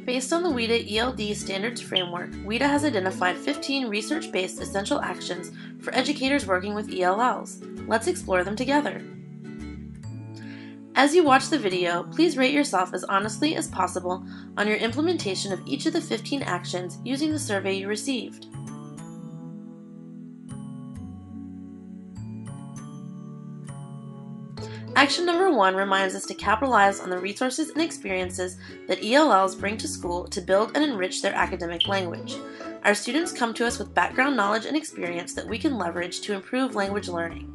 Based on the WIDA ELD Standards Framework, WIDA has identified 15 research-based essential actions for educators working with ELLs. Let's explore them together. As you watch the video, please rate yourself as honestly as possible on your implementation of each of the 15 actions using the survey you received. Action number 1 reminds us to capitalize on the resources and experiences that ELLs bring to school to build and enrich their academic language. Our students come to us with background knowledge and experience that we can leverage to improve language learning.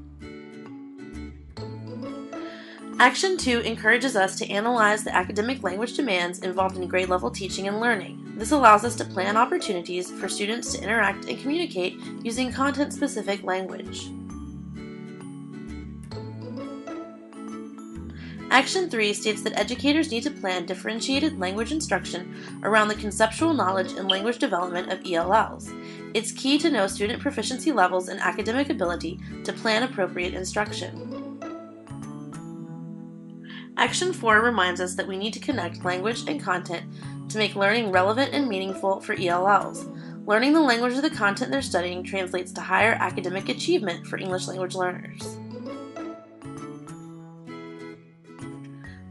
Action 2 encourages us to analyze the academic language demands involved in grade level teaching and learning. This allows us to plan opportunities for students to interact and communicate using content-specific language. Action 3 states that educators need to plan differentiated language instruction around the conceptual knowledge and language development of ELLs. It's key to know student proficiency levels and academic ability to plan appropriate instruction. Action 4 reminds us that we need to connect language and content to make learning relevant and meaningful for ELLs. Learning the language of the content they're studying translates to higher academic achievement for English language learners.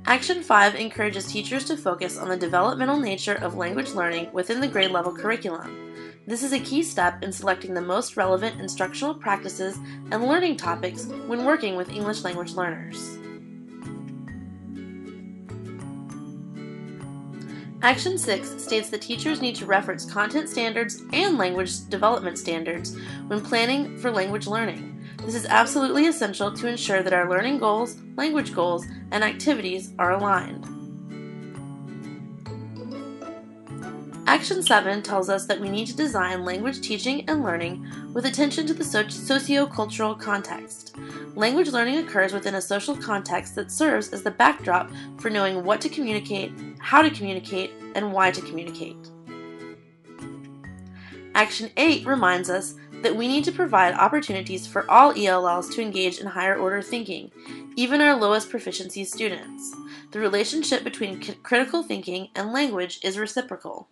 Action 5 encourages teachers to focus on the developmental nature of language learning within the grade level curriculum. This is a key step in selecting the most relevant instructional practices and learning topics when working with English language learners. Action 6 states that teachers need to reference content standards and language development standards when planning for language learning. This is absolutely essential to ensure that our learning goals, language goals, and activities are aligned. Action 7 tells us that we need to design language teaching and learning with attention to the socio-cultural context. Language learning occurs within a social context that serves as the backdrop for knowing what to communicate, how to communicate, and why to communicate. Action 8 reminds us that we need to provide opportunities for all ELLs to engage in higher order thinking, even our lowest proficiency students. The relationship between critical thinking and language is reciprocal.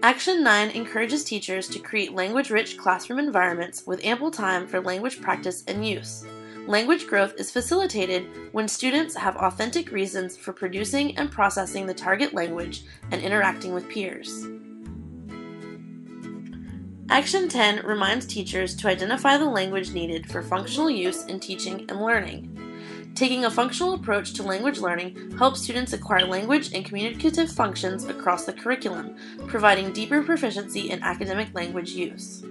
Action 9 encourages teachers to create language-rich classroom environments with ample time for language practice and use. Language growth is facilitated when students have authentic reasons for producing and processing the target language and interacting with peers. Action 10 reminds teachers to identify the language needed for functional use in teaching and learning. Taking a functional approach to language learning helps students acquire language and communicative functions across the curriculum, providing deeper proficiency in academic language use.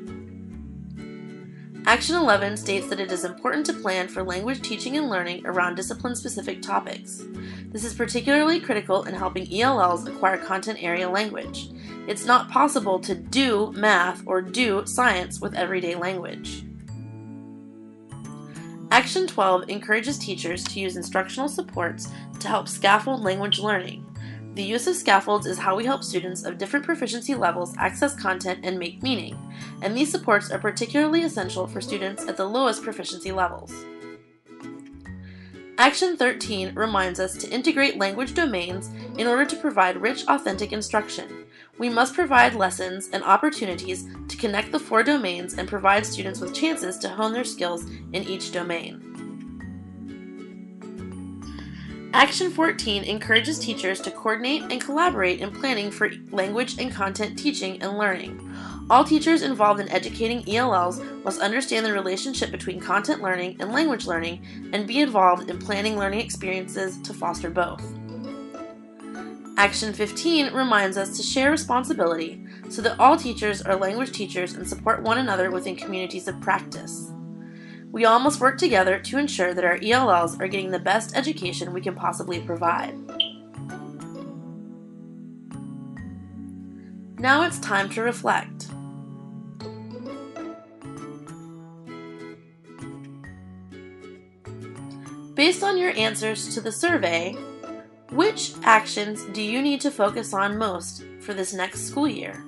Action 11 states that it is important to plan for language teaching and learning around discipline-specific topics. This is particularly critical in helping ELLs acquire content area language. It's not possible to do math or do science with everyday language. Action 12 encourages teachers to use instructional supports to help scaffold language learning. The use of scaffolds is how we help students of different proficiency levels access content and make meaning, and these supports are particularly essential for students at the lowest proficiency levels. Action 13 reminds us to integrate language domains in order to provide rich, authentic instruction. We must provide lessons and opportunities to connect the 4 domains and provide students with chances to hone their skills in each domain. Action 14 encourages teachers to coordinate and collaborate in planning for language and content teaching and learning. All teachers involved in educating ELLs must understand the relationship between content learning and language learning and be involved in planning learning experiences to foster both. Action 15 reminds us to share responsibility so that all teachers are language teachers and support one another within communities of practice. We all must work together to ensure that our ELLs are getting the best education we can possibly provide. Now it's time to reflect. Based on your answers to the survey, which actions do you need to focus on most for this next school year?